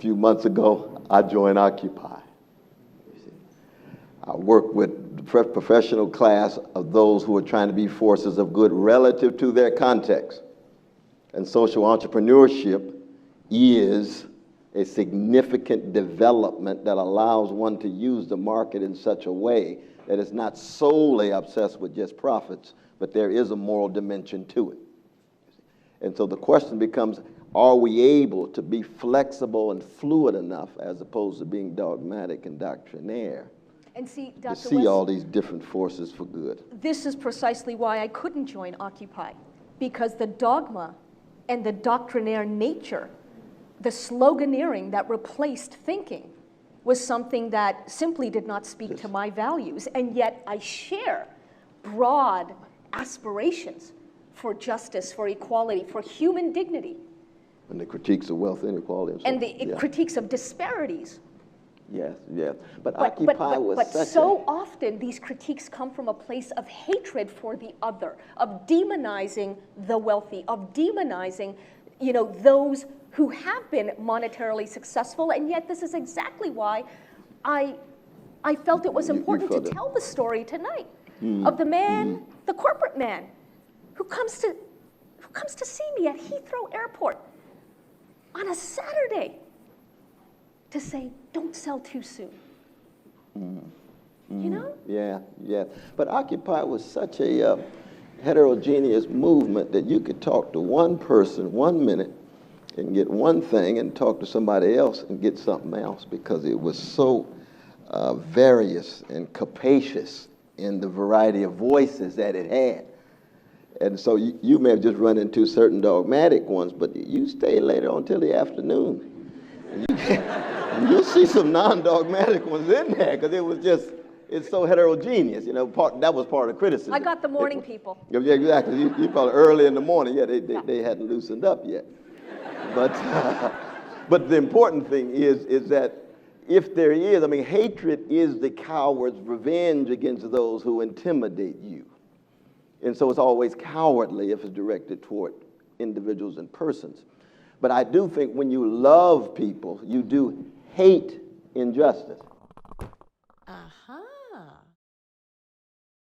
few months ago, I joined Occupy. I work with the professional class of those who are trying to be forces of good relative to their context. And social entrepreneurship is a significant development that allows one to use the market in such a way that it's not solely obsessed with just profits, but there is a moral dimension to it. And so the question becomes, are we able to be flexible and fluid enough as opposed to being dogmatic and doctrinaire and see, Dr. to see West, all these different forces for good? This is precisely why I couldn't join Occupy, because the dogma and the doctrinaire nature, the sloganeering that replaced thinking, was something that simply did not speak to my values. And yet I share broad aspirations for justice, for equality, for human dignity. And the critiques of wealth inequality. And the critiques of disparities. Yes, yes. But Occupy was but such so often these critiques come from a place of hatred for the other, of demonizing the wealthy, of demonizing, those who have been monetarily successful. And yet this is exactly why I felt it was important to tell the story tonight of the man, the corporate man, who comes to see me at Heathrow Airport on a Saturday to say, don't sell too soon. You know? Yeah, yeah. But Occupy was such a heterogeneous movement that you could talk to one person 1 minute and get one thing and talk to somebody else and get something else, because it was so various and capacious in the variety of voices that it had. And so you may have just run into certain dogmatic ones, but you stay later on till the afternoon. And you'll see some non-dogmatic ones in there, because it's so heterogeneous. That was part of the criticism. I got the morning people. Yeah, exactly. You probably early in the morning. Yeah, they hadn't loosened up yet. But the important thing is that if there is, hatred is the coward's revenge against those who intimidate you. And so it's always cowardly if it's directed toward individuals and persons. But I do think when you love people, you do hate injustice.